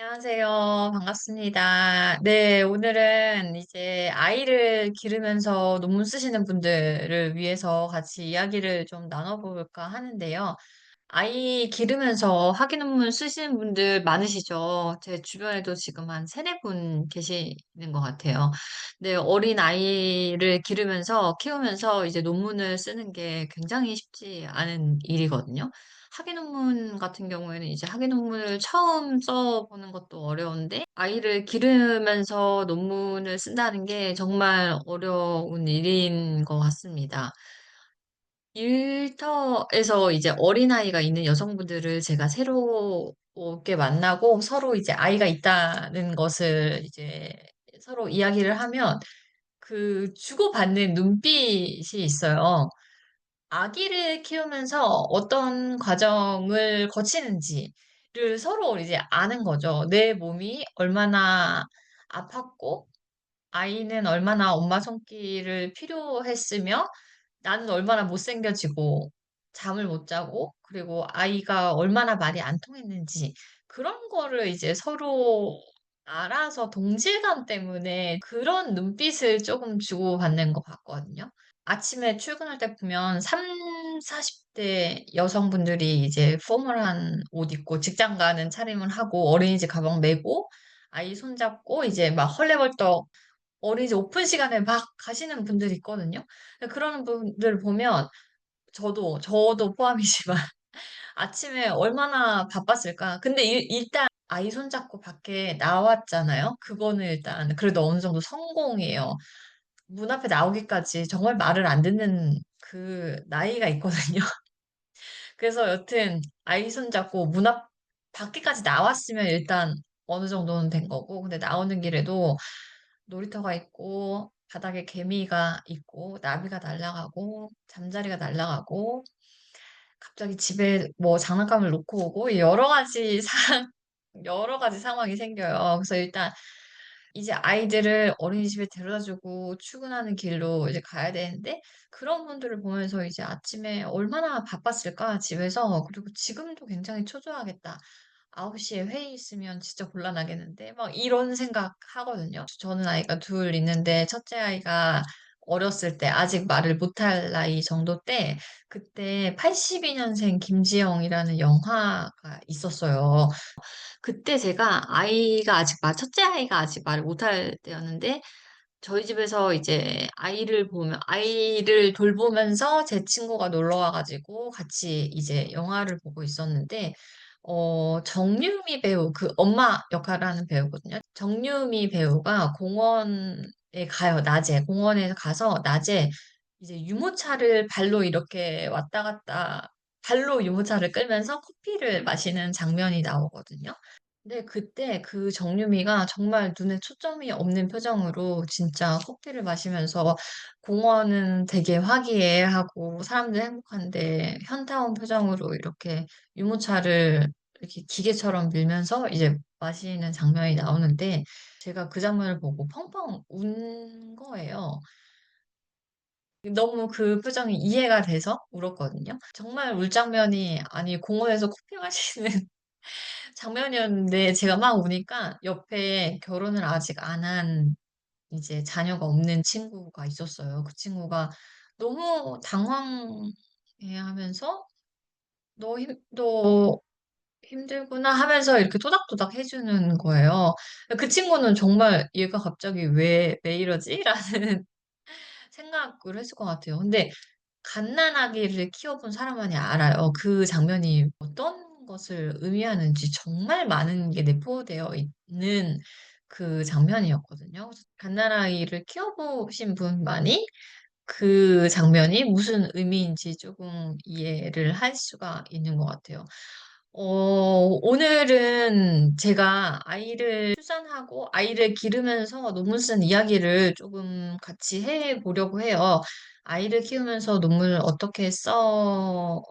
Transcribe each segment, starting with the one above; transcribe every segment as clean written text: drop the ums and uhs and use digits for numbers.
안녕하세요. 반갑습니다. 네, 오늘은 이제 아이를 기르면서 논문 쓰시는 분들을 위해서 같이 이야기를 좀 나눠볼까 하는데요. 아이 기르면서 학위 논문 쓰시는 분들 많으시죠? 제 주변에도 지금 한 세네 분 계시는 것 같아요. 네, 어린 아이를 기르면서, 키우면서 이제 논문을 쓰는 게 굉장히 쉽지 않은 일이거든요. 학위 논문 같은 경우에는 이제 학위 논문을 처음 써보는 것도 어려운데, 아이를 기르면서 논문을 쓴다는 게 정말 어려운 일인 것 같습니다. 일터에서 이제 어린아이가 있는 여성분들을 제가 새롭게 만나고 서로 이제 아이가 있다는 것을 이제 서로 이야기를 하면 그 주고받는 눈빛이 있어요. 아기를 키우면서 어떤 과정을 거치는지를 서로 이제 아는 거죠. 내 몸이 얼마나 아팠고 아이는 얼마나 엄마 손길을 필요했으며 나는 얼마나 못생겨지고 잠을 못 자고 그리고 아이가 얼마나 말이 안 통했는지 그런 거를 이제 서로 알아서 동질감 때문에 그런 눈빛을 조금 주고받는 것 같거든요. 아침에 출근할 때 보면 30-40대 여성분들이 이제 포멀한 옷 입고 직장 가는 차림을 하고 어린이집 가방 메고 아이 손잡고 이제 막 헐레벌떡 어린이집 오픈 시간에 막 가시는 분들이 있거든요. 그런 분들 보면 저도 포함이지만 아침에 얼마나 바빴을까. 근데 일단 아이 손잡고 밖에 나왔잖아요. 그거는 일단 그래도 어느 정도 성공이에요. 문 앞에 나오기까지 정말 말을 안 듣는 그 나이가 있거든요. 그래서 여튼 아이 손잡고 문 앞 밖에까지 나왔으면 일단 어느 정도는 된 거고 근데 나오는 길에도 놀이터가 있고 바닥에 개미가 있고 나비가 날아가고 잠자리가 날아가고 갑자기 집에 뭐 장난감을 놓고 오고 여러 가지 여러 가지 상황이 생겨요. 그래서 일단 이제 아이들을 어린이집에 데려다 주고 출근하는 길로 이제 가야 되는데 그런 분들을 보면서 이제 '아침에 얼마나 바빴을까 집에서. 그리고 지금도 굉장히 초조하겠다. 9시에 회의 있으면 진짜 곤란하겠는데.' 막 이런 생각하거든요. 저는 아이가 둘 있는데 첫째 아이가 어렸을 때 아직 말을 못할 나이 정도 때 그때 82 년생 김지영이라는 영화가 있었어요. 그때 제가 첫째 아이가 아직 말을 못할 때였는데 저희 집에서 이제 아이를 돌보면서 제 친구가 놀러 와 가지고 같이 이제 영화를 보고 있었는데 정유미 배우 그 엄마 역할을 하는 배우거든요. 정유미 배우가 공원에 가요, 낮에. 공원에 가서 낮에 이제 유모차를 발로 이렇게 왔다 갔다 발로 유모차를 끌면서 커피를 마시는 장면이 나오거든요. 근데 그때 그 정유미가 정말 눈에 초점이 없는 표정으로 진짜 커피를 마시면서 공원은 되게 화기애애하고 사람들 행복한데 현타온 표정으로 이렇게 유모차를 이렇게 기계처럼 밀면서 이제 마시는 장면이 나오는데 제가 그 장면을 보고 펑펑 운 거예요. 너무 그 표정이 이해가 돼서 울었거든요. 정말 울 장면이 아니 공원에서 커피 마시는 장면이었는데 제가 막 우니까 옆에 결혼을 아직 안 한 이제 자녀가 없는 친구가 있었어요. 그 친구가 너무 당황해하면서 "너 힘들구나." 하면서 이렇게 토닥토닥 해 주는 거예요. 그 친구는 정말 '얘가 갑자기 왜 이러지?'라는 생각을 했을 것 같아요. 근데 갓난아기를 키워본 사람만이 알아요. 그 장면이 어떤 것을 의미하는지 정말 많은 게 내포되어 있는 그 장면이었거든요. 그래서 갓난아이를 키워보신 분만이 그 장면이 무슨 의미인지 조금 이해를 할 수가 있는 것 같아요. 오늘은 제가 아이를 출산하고 아이를 기르면서 논문 쓴 이야기를 조금 같이 해 보려고 해요. 아이를 키우면서 논문을 어떻게 써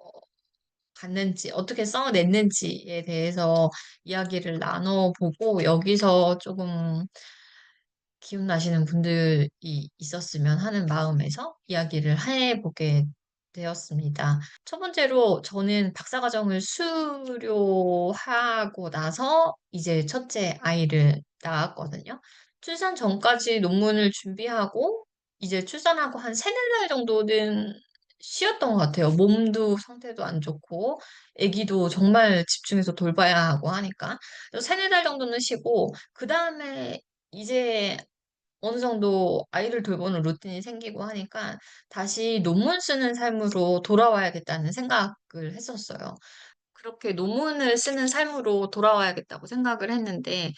갔는지, 어떻게 써 냈는지에 대해서 이야기를 나눠 보고 여기서 조금 기운 나시는 분들이 있었으면 하는 마음에서 이야기를 해 보게 되었습니다. 첫 번째로 저는 박사과정을 수료하고 나서 이제 첫째 아이를 낳았거든요. 출산 전까지 논문을 준비하고 이제 출산하고 한 세네 달 정도는 쉬었던 것 같아요. 몸도 상태도 안 좋고 아기도 정말 집중해서 돌봐야 하고 하니까. 그래서 세네 달 정도는 쉬고 그다음에 이제 어느 정도 아이를 돌보는 루틴이 생기고 하니까 다시 논문 쓰는 삶으로 돌아와야겠다는 생각을 했었어요. 그렇게 논문을 쓰는 삶으로 돌아와야겠다고 생각을 했는데,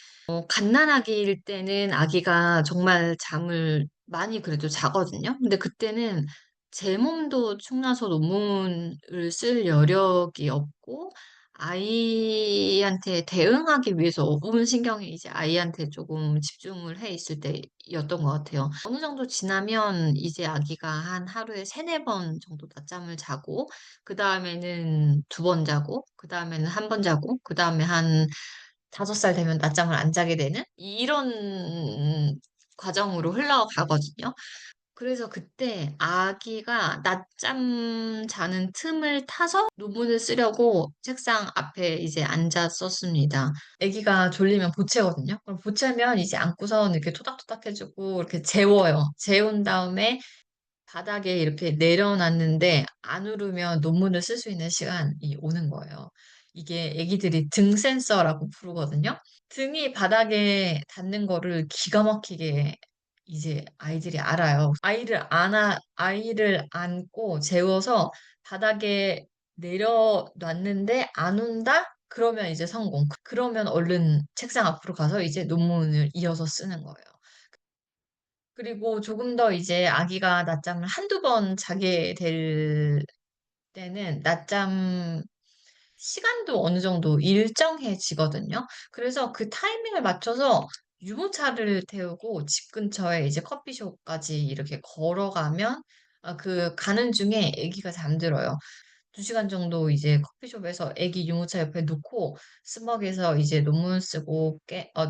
갓난아기일 때는 아기가 정말 잠을 많이 그래도 자거든요. 근데 그때는 제 몸도 축나서 논문을 쓸 여력이 없고, 아이한테 대응하기 위해서 온 신경이 이제 아이한테 조금 집중을 해 있을 때였던 것 같아요. 어느 정도 지나면 이제 아기가 한 하루에 세네 번 정도 낮잠을 자고, 그 다음에는 두 번 자고, 그 다음에는 한 번 자고, 그 다음에 한 5살 되면 낮잠을 안 자게 되는 이런 과정으로 흘러가거든요. 그래서 그때 아기가 낮잠 자는 틈을 타서 논문을 쓰려고 책상 앞에 이제 앉았었습니다. 아기가 졸리면 보채거든요. 그럼 보채면 이제 안고서 이렇게 토닥토닥 해주고 이렇게 재워요. 재운 다음에 바닥에 이렇게 내려놨는데 안 울으면 논문을 쓸 수 있는 시간이 오는 거예요. 이게 아기들이 등 센서라고 부르거든요. 등이 바닥에 닿는 거를 기가 막히게 이제 아이들이 알아요. 아이를 안고 재워서 바닥에 내려놨는데 안 운다? 그러면 이제 성공. 그러면 얼른 책상 앞으로 가서 이제 논문을 이어서 쓰는 거예요. 그리고 조금 더 이제 아기가 낮잠을 한두 번 자게 될 때는 낮잠 시간도 어느 정도 일정해지거든요. 그래서 그 타이밍을 맞춰서 유모차를 태우고 집 근처에 이제 커피숍까지 이렇게 걸어가면 그 가는 중에 아기가 잠들어요. 2시간 정도 이제 커피숍에서 애기 유모차 옆에 놓고 스벅에서 이제 논문 쓰고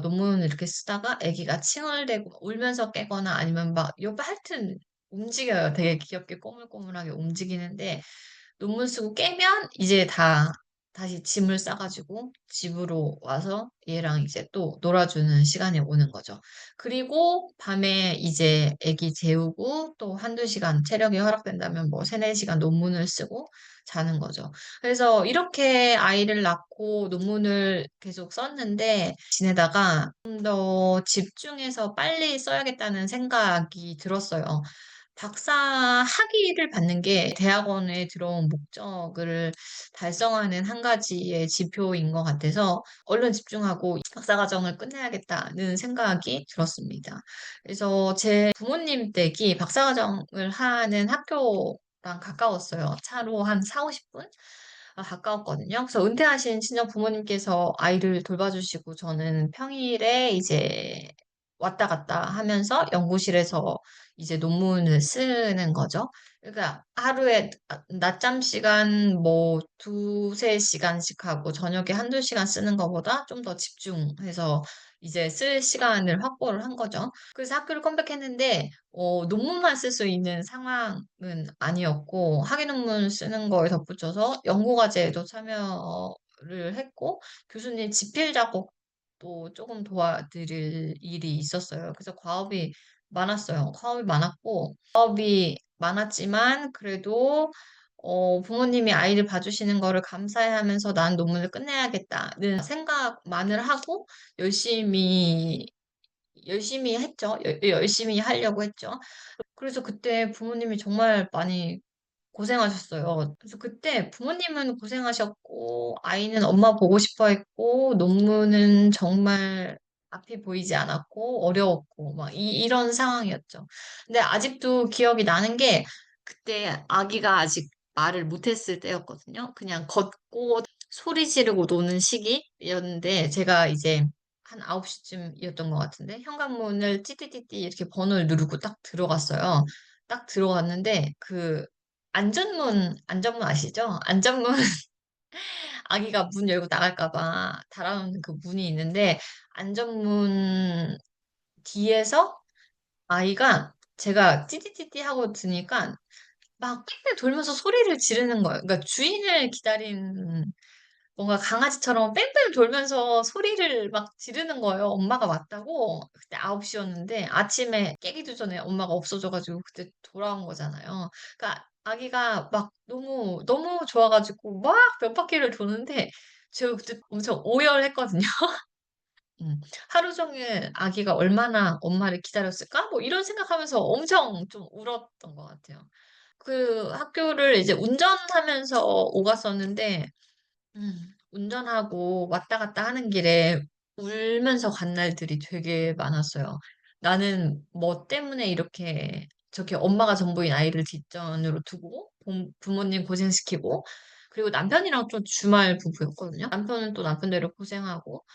논문 이렇게 쓰다가 애기가 칭얼대고 울면서 깨거나 아니면 막 옆에 하여튼 움직여요. 되게 귀엽게 꼬물꼬물하게 움직이는데 논문 쓰고 깨면 이제 다시 짐을 싸가지고 집으로 와서 얘랑 이제 또 놀아주는 시간이 오는 거죠. 그리고 밤에 이제 애기 재우고 또 한두 시간 체력이 허락된다면 뭐 세네 시간 논문을 쓰고 자는 거죠. 그래서 이렇게 아이를 낳고 논문을 계속 썼는데 지내다가 좀 더 집중해서 빨리 써야겠다는 생각이 들었어요. 박사 학위를 받는 게 대학원에 들어온 목적을 달성하는 한 가지의 지표인 것 같아서 얼른 집중하고 박사 과정을 끝내야겠다는 생각이 들었습니다. 그래서 제 부모님 댁이 박사 과정을 하는 학교랑 가까웠어요. 차로 한 4, 50분? 가까웠거든요. 그래서 은퇴하신 친정 부모님께서 아이를 돌봐주시고 저는 평일에 이제 왔다 갔다 하면서 연구실에서 이제 논문을 쓰는 거죠. 그러니까 하루에 낮잠 시간 뭐 두세 시간씩 하고 저녁에 한두 시간 쓰는 것보다 좀 더 집중해서 이제 쓸 시간을 확보를 한 거죠. 그래서 학교를 컴백했는데 논문만 쓸 수 있는 상황은 아니었고 학위 논문 쓰는 거에 덧붙여서 연구과제에도 참여를 했고 교수님 집필 작업도 조금 도와드릴 일이 있었어요. 그래서 과업이 많았어요. 과업이 많았고 과업이 많았지만 그래도 부모님이 아이를 봐주시는 거를 감사해하면서 난 논문을 끝내야겠다는 생각만을 하고 열심히 열심히 했죠. 열심히 하려고 했죠. 그래서 그때 부모님이 정말 많이 고생하셨어요. 그래서 그때 부모님은 고생하셨고, 아이는 엄마 보고 싶어 했고, 논문은 정말 앞이 보이지 않았고, 어려웠고, 막 이런 상황이었죠. 근데 아직도 기억이 나는 게, 그때 아기가 아직 말을 못했을 때였거든요. 그냥 걷고 소리 지르고 노는 시기였는데, 제가 이제 한 9시쯤이었던 것 같은데, 현관문을 띠띠띠띠 이렇게 번호를 누르고 딱 들어갔어요. 딱 들어갔는데, 안전문 아시죠? 안전문, 아기가 문 열고 나갈까봐 달아놓는 그 문이 있는데, 안전문 뒤에서 아이가 제가 띠띠띠띠 하고 드니까 막 뺑뺑 돌면서 소리를 지르는 거예요. 그러니까 주인을 기다린 뭔가 강아지처럼 뺑뺑 돌면서 소리를 막 지르는 거예요. 엄마가 왔다고. 그때 9시 였는데 아침에 깨기도 전에 엄마가 없어져 가지고 그때 돌아온 거잖아요. 그러니까 아기가 막 너무, 너무 좋아 가지고 막 몇 바퀴를 도는데 제가 그때 엄청 오열했거든요. 음. '하루 종일 아기가 얼마나 엄마를 기다렸을까?' 뭐 이런 생각하면서 엄청 좀 울었던 것 같아요. 그 학교를 이제 운전하면서 오갔었는데 운전하고 왔다 갔다 하는 길에 울면서 간 날들이 되게 많았어요. '나는 뭐 때문에 이렇게 저렇게 엄마가 전부인 아이를 뒷전으로 두고 부모님 고생시키고' 그리고 남편이랑 좀 주말 부부였거든요. 남편은 또 남편대로 고생하고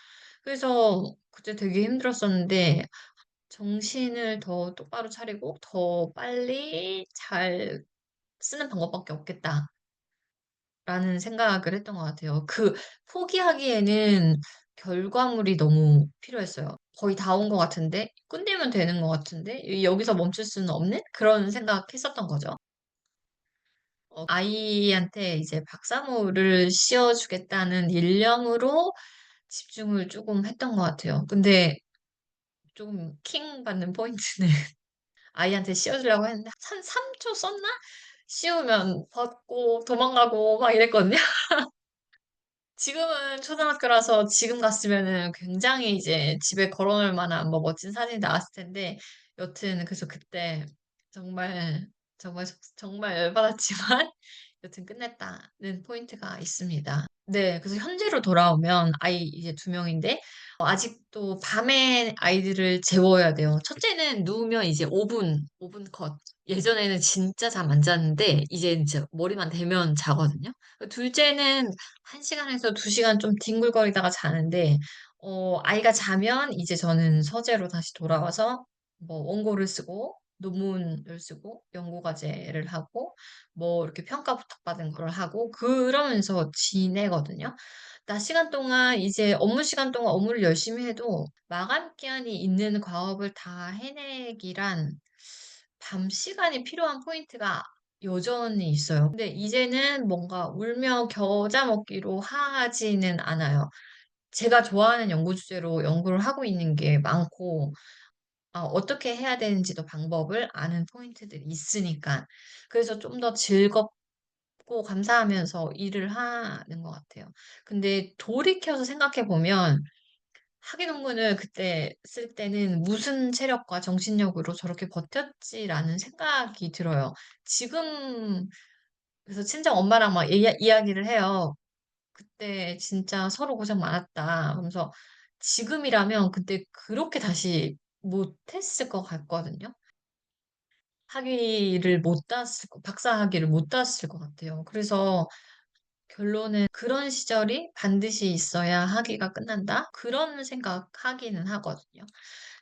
그래서 그때 되게 힘들었었는데 '정신을 더 똑바로 차리고 더 빨리 잘 쓰는 방법밖에 없겠다.' 라는 생각을 했던 것 같아요. 그 포기하기에는 결과물이 너무 필요했어요. 거의 다 온 것 같은데 끝내면 되는 것 같은데 여기서 멈출 수는 없는 그런 생각했었던 거죠. 아이한테 이제 박사모를 씌워 주겠다는 일념으로 집중을 조금 했던 것 같아요. 근데 좀 킹 받는 포인트는 아이한테 씌워 주려고 했는데 한 3초 썼나? 씌우면 벗고 도망가고 막 이랬거든요. 지금은 초등학교라서 지금 갔으면은 굉장히 이제 집에 걸어 놓을 만한 뭐 멋진 사진이 나왔을 텐데 여튼 그래서 그때 정말, 정말 열받았지만 여튼 끝냈다는 포인트가 있습니다. 네. 그래서 현재로 돌아오면 아이 이제 2명인데 아직도 밤에 아이들을 재워야 돼요. 첫째는 누우면 이제 5 분 컷. 예전에는 진짜 잠 안 잤는데 이제 인제 머리만 대면 자거든요. 둘째는 1 시간에서 2 시간 좀 뒹굴거리다가 자는데 아이가 자면 이제 저는 서재로 다시 돌아와서 뭐 원고를 쓰고 논문을 쓰고 연구 과제를 하고 뭐 이렇게 평가 부탁받은 걸 하고 그러면서 지내거든요. 낮 시간 동안 이제 업무 시간 동안 업무를 열심히 해도 마감 기한이 있는 과업을 다 해내기란 밤 시간이 필요한 포인트가 여전히 있어요. 근데 이제는 뭔가 울며 겨자 먹기로 하지는 않아요. 제가 좋아하는 연구 주제로 연구를 하고 있는 게 많고 어떻게 해야 되는지도 방법을 아는 포인트들이 있으니까. 그래서 좀 더 즐겁고 감사하면서 일을 하는 것 같아요. 근데 돌이켜서 생각해 보면 학위 논문을 그때 쓸 때는 '무슨 체력과 정신력으로 저렇게 버텼지.'라는 생각이 들어요. 지금 그래서 친정 엄마랑 막 이야기를 해요. "그때 진짜 서로 고생 많았다." 하면서 지금이라면 그때 그렇게 다시 못했을 것 같거든요. 학위를 못 땄을 거 박사 학위를 못 땄을 것 같아요. 그래서 결론은 '그런 시절이 반드시 있어야 학위가 끝난다.' 그런 생각하기는 하거든요.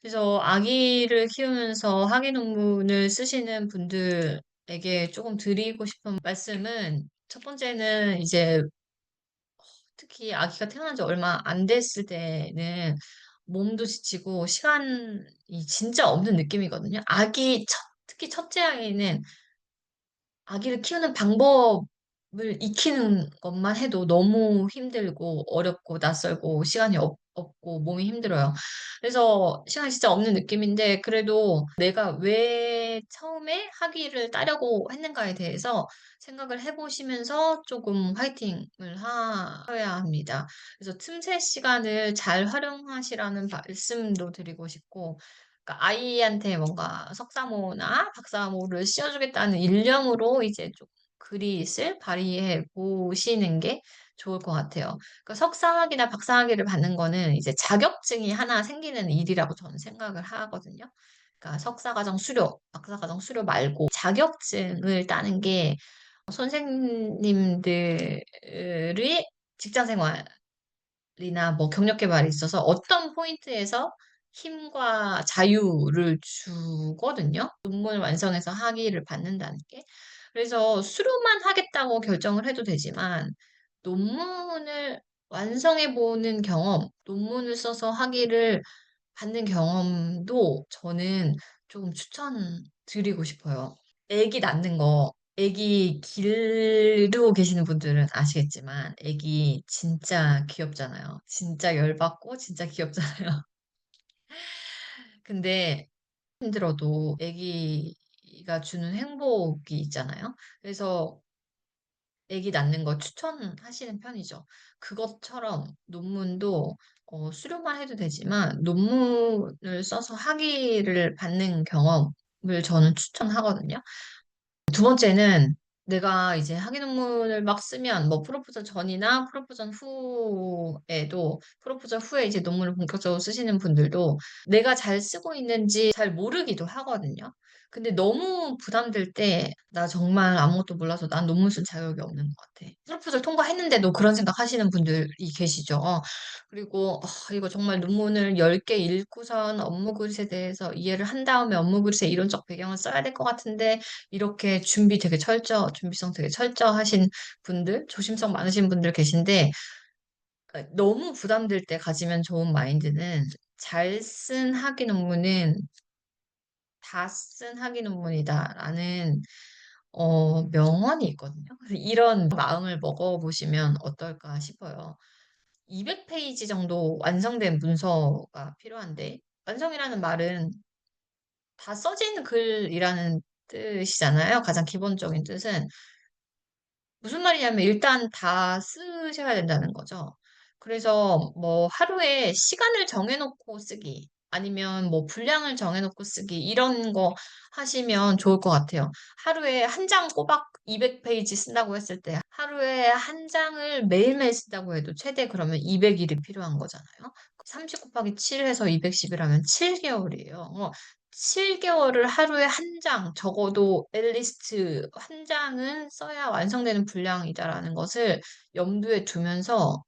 그래서 아기를 키우면서 학위 논문을 쓰시는 분들에게 쪼금 드리고 싶은 말씀은 첫 번째는 이제 특히 아기가 태어난 지 얼마 안 됐을 때는 몸도 지치고 시간이 진짜 없는 느낌이거든요. 특히 첫째 아이는 아기를 키우는 방법을 익히는 것만 해도 너무 힘들고 어렵고 낯설고 시간이 없고 몸이 힘들어요. 그래서 시간이 진짜 없는 느낌인데 그래도 내가 왜 처음에 학위를 따려고 했는가에 대해서 생각을 해 보시면서 쪼금 화이팅을 하셔야 합니다. 그래서 틈새 시간을 잘 활용하시라는 말씀도 드리고 싶고 그러니까 아이한테 뭔가 석사모나 박사모를 씌워 주겠다는 일념으로 이제 좀 그릿을 발휘해 보시는 게 좋을 것 같아요. 그러니까 석사학위나 박사학위를 받는 거는 이제 자격증이 하나 생기는 일이라고 저는 생각을 하거든요. 그러니까 석사과정 수료, 박사과정 수료 말고 자격증을 따는 게 선생님들의 직장 생활 이나 뭐 경력 개발에 있어서 어떤 포인트에서 힘과 자유를 주거든요, 논문을 완성해서 학위를 받는다는 게. 그래서 수료만 하겠다고 결정을 해도 되지만 논문을 완성해 보는 경험, 논문을 써서 학위를 받는 경험도 저는 조금 추천드리고 싶어요. 애기 낳는 거. 애기 기르고 계시는 분들은 아시겠지만 애기 진짜 귀엽잖아요. 진짜 열받고 진짜 귀엽잖아요. 근데 힘들어도 애기가 주는 행복이 있잖아요. 그래서 애기 낳는 거 추천하시는 편이죠. 그것처럼 논문도 수료만 해도 되지만 논문을 써서 학위를 받는 경험을 저는 추천하거든요. 두 번째는 내가 이제 학위 논문을 막 쓰면 뭐 프로포저 전이나 프로포저 후에도 프로포저 후에 이제 논문을 본격적으로 쓰시는 분들도 내가 잘 쓰고 있는지 잘 모르기도 하거든요. 근데 너무 부담될 때 나 정말 아무것도 몰라서 난 논문 쓸 자격이 없는 것 같아. 프로포저를 통과했는데도 그런 생각 하시는 분들이 계시죠. 그리고 이거 정말 논문을 10개 읽고선 업무 그릇에 대해서 이해를 한 다음에 업무 그릇에 이론적 배경을 써야 될 것 같은데 이렇게 준비성 되게 철저하신 분들, 조심성 많으신 분들 계신데, 너무 부담될 때 가지면 좋은 마인드는 잘 쓴 학위 논문은 다 쓴 학위 논문이다라는 명언이 있거든요. 그래서 이런 마음을 먹어보시면 어떨까 싶어요. 200페이지 정도 완성된 문서가 필요한데, 완성이라는 말은 다 써진 글이라는 뜻이잖아요. 가장 기본적인 뜻은. 무슨 말이냐면 일단 다 쓰셔야 된다는 거죠. 그래서 뭐 하루에 시간을 정해놓고 쓰기 아니면 뭐 분량을 정해놓고 쓰기 이런 거 하시면 좋을 것 같아요. 하루에 한 장 꼬박 200페이지 쓴다고 했을 때 하루에 한 장을 매일매일 쓴다고 해도 최대 그러면 200일이 필요한 거잖아요. 30 곱하기 7 해서 210이라면 7개월이에요. 7개월을 하루에 한 장, 적어도 앨리스트 한 장은 써야 완성되는 분량이다라는 것을 염두에 두면서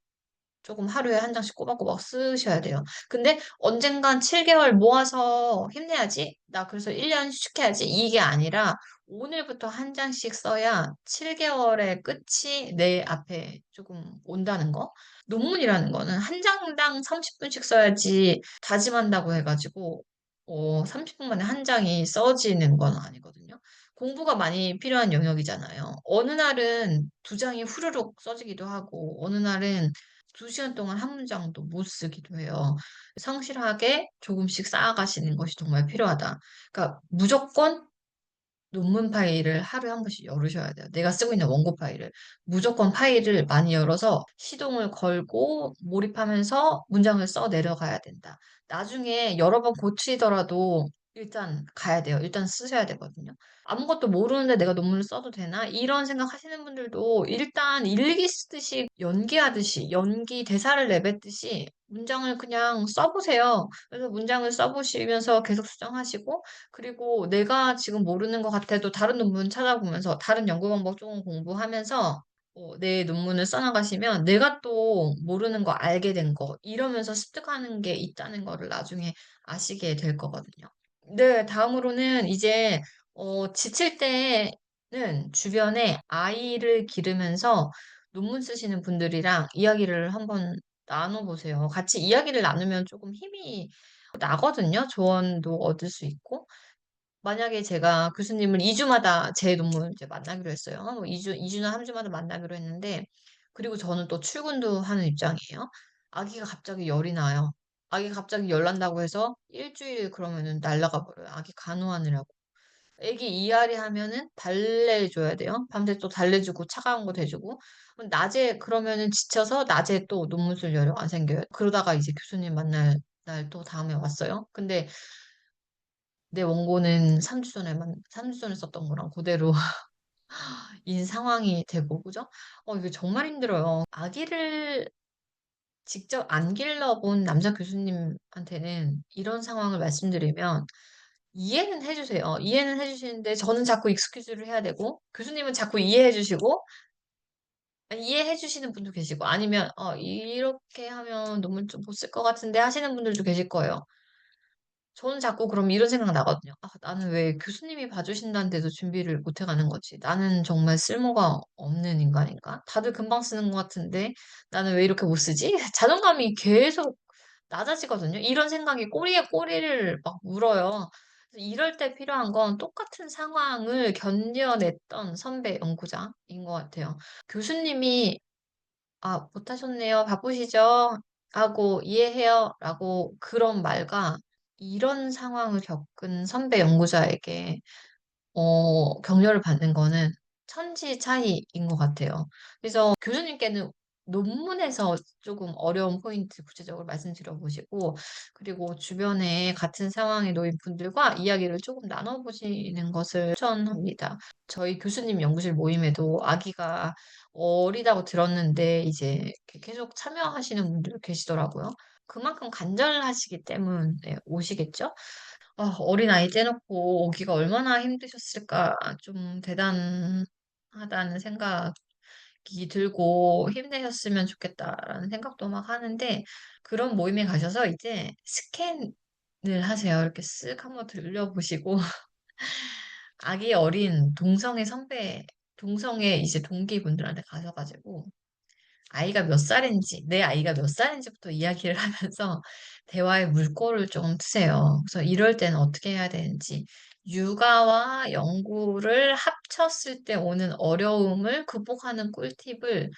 조금 하루에 한 장씩 꼬박꼬박 쓰셔야 돼요. 근데 언젠간 7개월 모아서 힘내야지. 나 그래서 1년 휴식해야지. 이게 아니라 오늘부터 한 장씩 써야 7개월의 끝이 내 앞에 조금 온다는 거. 논문이라는 거는 한 장당 30분씩 써야지 다짐한다고 해가지고 30분 만에 한 장이 써지는 건 아니거든요. 공부가 많이 필요한 영역이잖아요. 어느 날은 두 장이 후루룩 써지기도 하고, 어느 날은 2시간 동안 한 문장도 못 쓰기도 해요. 성실하게 조금씩 쌓아가시는 것이 정말 필요하다. 그러니까 무조건 논문 파일을 하루에 한 번씩 열으셔야 돼요. 내가 쓰고 있는 원고 파일을. 무조건 파일을 많이 열어서 시동을 걸고 몰입하면서 문장을 써 내려가야 된다. 나중에 여러 번 고치더라도 일단 가야 돼요. 일단 쓰셔야 되거든요. 아무것도 모르는데 내가 논문을 써도 되나? 이런 생각 하시는 분들도 일단 일기 쓰듯이 연기하듯이 연기 대사를 내뱉듯이 문장을 그냥 써보세요. 그래서 문장을 써보시면서 계속 수정하시고 그리고 내가 지금 모르는 것 같아도 다른 논문 찾아보면서 다른 연구 방법 조금 공부하면서 내 논문을 써나가시면 내가 또 모르는 거 알게 된 거 이러면서 습득하는 게 있다는 거를 나중에 아시게 될 거거든요. 네, 다음으로는 이제 지칠 때는 주변에 아이를 기르면서 논문 쓰시는 분들이랑 이야기를 한번 나눠보세요. 같이 이야기를 나누면 조금 힘이 나거든요. 조언도 얻을 수 있고. 만약에 제가 교수님을 2주마다 제 논문 이제 만나기로 했어요. 뭐 2주나 3주마다 만나기로 했는데, 그리고 저는 또 출근도 하는 입장이에요. 아기가 갑자기 열이 나요. 아기가 갑자기 열 난다고 해서 일주일 그러면은 날라가 버려요. 아기 간호하느라고. 애기 이앓이 하면은 달래줘야 돼요. 밤새 또 달래주고 차가운 거 대주고. 그럼 낮에 그러면은 지쳐서 낮에 또 논문 쓸 여력 안 생겨요. 그러다가 이제 교수님 만날 날 또 다음에 왔어요. 근데 내 원고는 3주 전에 썼던 거랑 그대로 인 상황이 되고, 그죠? 이게 정말 힘들어요. 아기를 직접 안 길러본 남자 교수님한테는 이런 상황을 말씀드리면 이해는 해주세요. 이해는 해주시는데 저는 자꾸 익스큐즈를 해야 되고, 교수님은 자꾸 이해해 주시고, 이해해 주시는 분도 계시고, 아니면, 이렇게 하면 논문 좀 못 쓸 것 같은데 하시는 분들도 계실 거예요. 저는 자꾸 그럼 이런 생각 나거든요. 나는 왜 교수님이 봐주신다는데도 준비를 못 해가는 거지? 나는 정말 쓸모가 없는 인간인가? 다들 금방 쓰는 것 같은데 나는 왜 이렇게 못 쓰지? 자존감이 계속 낮아지거든요. 이런 생각이 꼬리에 꼬리를 막 물어요. 그래서 이럴 때 필요한 건 똑같은 상황을 견뎌냈던 선배 연구자인 것 같아요. 교수님이 "아 못하셨네요. 바쁘시죠?" 하고 "이해해요."라고 그런 말과 이런 상황을 겪은 선배 연구자에게 격려를 받는 거는 천지 차이인 것 같아요. 그래서 교수님께는 논문에서 조금 어려운 포인트 구체적으로 말씀드려 보시고, 그리고 주변에 같은 상황에 놓인 분들과 이야기를 조금 나눠 보시는 것을 추천합니다. 저희 교수님 연구실 모임에도 아기가 어리다고 들었는데 이제 이렇게 계속 참여하시는 분들 계시더라고요. 그만큼 간절하시기 때문에 오시겠죠? 어린아이 째놓고 오기가 얼마나 힘드셨을까. 좀 대단하다는 생각이 들고 '힘내셨으면 좋겠다.'라는 생각도 막 하는데, 그런 모임에 가셔서 이제 스캔을 하세요. 이렇게 쓱 한번 들려보시고 아기 어린 동성의 이제 동기분들한테 가셔 가지고 아이가 몇 살인지, 내 아이가 몇 살인지부터 이야기를 하면서 대화의 물꼬를 좀 트세요. 그래서 이럴 때는 어떻게 해야 되는지, 육아와 연구를 합쳤을 때 오는 어려움을 극복하는 꿀팁을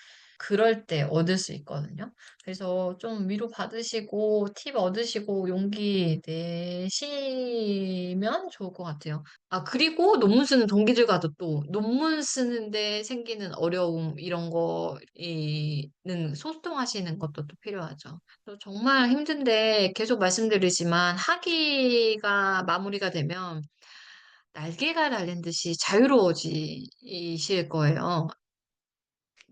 그럴 때 얻을 수 있거든요. 그래서 좀 위로받으시고 팁 얻으시고 용기 내시면 좋을 것 같아요. 그리고 논문 쓰는 동기들과도 또 논문 쓰는데 생기는 어려움 이런 는 소통하시는 것도 또 필요하죠. 그래서 정말 힘든데 계속 말씀드리지만 학위가 마무리가 되면 날개가 달린 듯이 자유로워지실 거예요.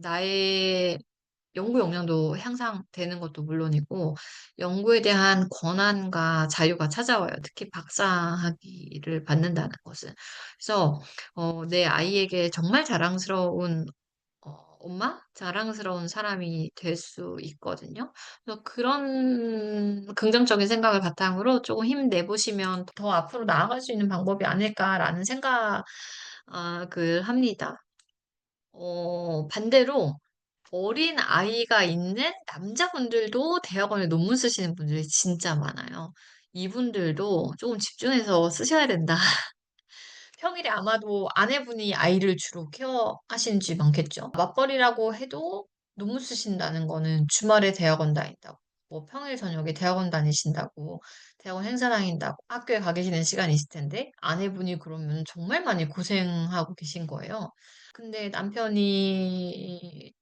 나의 연구 역량도 향상되는 것도 물론이고 연구에 대한 권한과 자유가 찾아와요. 특히 박사 학위를 받는다는 것은. 그래서 내 아이에게 정말 자랑스러운 엄마? 자랑스러운 사람이 될 수 있거든요. 그래서 그런 긍정적인 생각을 바탕으로 조금 힘내보시면 '더 앞으로 나아갈 수 있는 방법이 아닐까.'라는 생각을 합니다. 반대로 어린아이가 있는 남자분들도 대학원에 논문 쓰시는 분들이 진짜 많아요. 이분들도 조금 집중해서 쓰셔야 된다. 평일에 아마도 아내분이 아이를 주로 케어하시는 지 많겠죠. 맞벌이라고 해도 논문 쓰신다는 거는 주말에 대학원 다닌다고, 뭐 평일 저녁에 대학원 다니신다고, 대학원 행사 다닌다고, 학교에 가 계시는 시간이 있을 텐데 아내분이 그러면 정말 많이 고생하고 계신 거예요. 근데 남편이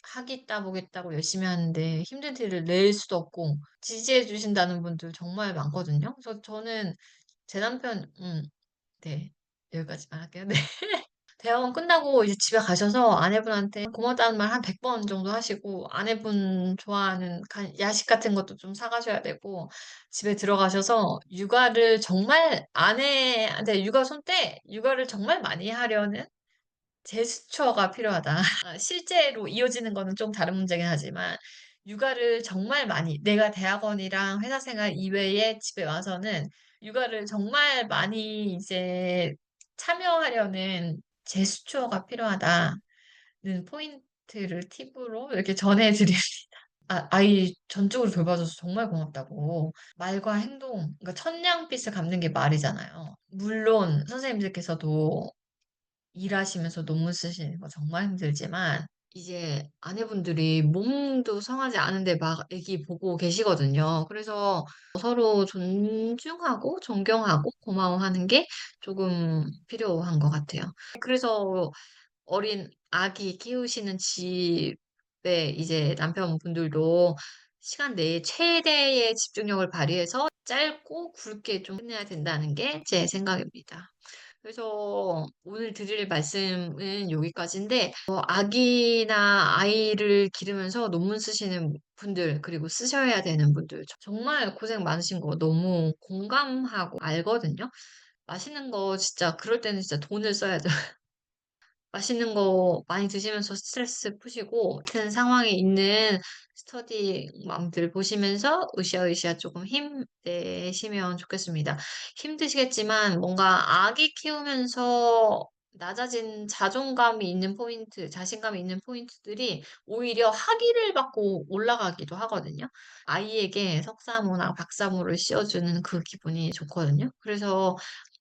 학위 따보겠다고 열심히 하는데 힘든 티를 낼 수도 없고 지지해 주신다는 분들 정말 많거든요. 그래서 저는 제 남편 네. 여기까지만 할게요. 네. 대학원 끝나고 이제 집에 가셔서 아내분한테 고맙다는 말 한 100번 정도 하시고, 아내분 좋아하는 야식 같은 것도 좀 사 가셔야 되고, 집에 들어가셔서 육아를 정말 아내한테 육아 손 때 육아를 정말 많이 하려는 제스처가 필요하다. 실제로 이어지는 거는 좀 다른 문제긴 하지만 육아를 정말 많이, 내가 대학원이랑 회사 생활 이외에 집에 와서는 육아를 정말 많이 이제 참여하려는 제스처가 필요하다는 포인트를 팁으로 이렇게 전해 드립니다. 아이 전적으로 돌봐줘서 정말 고맙다고. 말과 행동, 그러니까 천냥빚을 갚는 게 말이잖아요. 물론 선생님들께서도 일하시면서 논문 쓰시는 거 정말 힘들지만 이제 아내분들이 몸도 성하지 않은데 막 애기 보고 계시거든요. 그래서 서로 존중하고 존경하고 고마워하는 게 조금 필요한 것 같아요. 그래서 어린 아기 키우시는 집에 이제 남편분들도 시간 내에 최대의 집중력을 발휘해서 짧고 굵게 좀 끝내야 된다는 게 제 생각입니다. 그래서 오늘 드릴 말씀은 여기까지인데, 아기나 아이를 기르면서 논문 쓰시는 분들, 그리고 쓰셔야 되는 분들 정말 고생 많으신 거 너무 공감하고 알거든요. 맛있는 거 진짜 그럴 때는 진짜 돈을 써야죠. 맛있는 거 많이 드시면서 스트레스 푸시고 같은 상황에 있는 스터디맘들 보시면서 으쌰으쌰 조금 힘내시면 좋겠습니다. 힘드시겠지만 뭔가 아기 키우면서 낮아진 자존감이 있는 포인트, 자신감이 있는 포인트들이 오히려 학위를 받고 올라가기도 하거든요. 아이에게 석사모나 박사모를 씌워주는 그 기분이 좋거든요. 그래서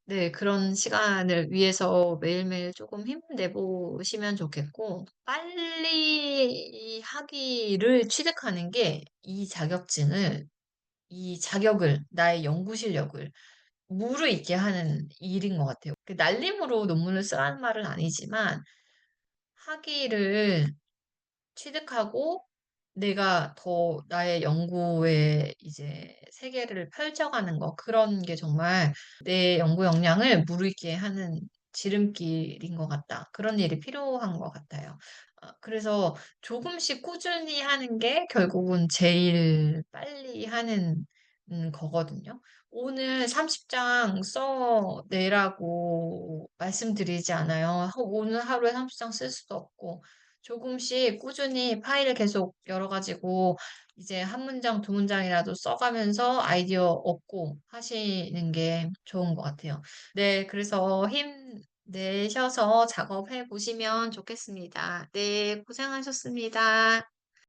네, 그런 시간을 위해서 매일매일 조금 힘내 보시면 좋겠고, 빨리 이 학위를 취득하는 게 이 자격을, 나의 연구 실력을 무르익게 하는 일인 것 같아요. 그 날림으로 논문을 쓰라는 말은 아니지만, 학위를 취득하고 내가 더 나의 연구의 이제 세계를 펼쳐가는 거, 그런 게 정말 내 연구 역량을 무르익게 하는 지름길인 것 같다. 그런 일이 필요한 것 같아요. 그래서 조금씩 꾸준히 하는 게 결국은 제일 빨리 하는 거거든요. 오늘 30장 써내라고 말씀드리지 않아요. 오늘 하루에 30장 쓸 수도 없고, 조금씩 꾸준히 파일을 계속 열어 가지고 이제 한 문장 두 문장이라도 써 가면서 아이디어 얻고 하시는 게 좋은 것 같아요. 네. 그래서 힘내셔서 작업해 보시면 좋겠습니다. 네. 고생하셨습니다.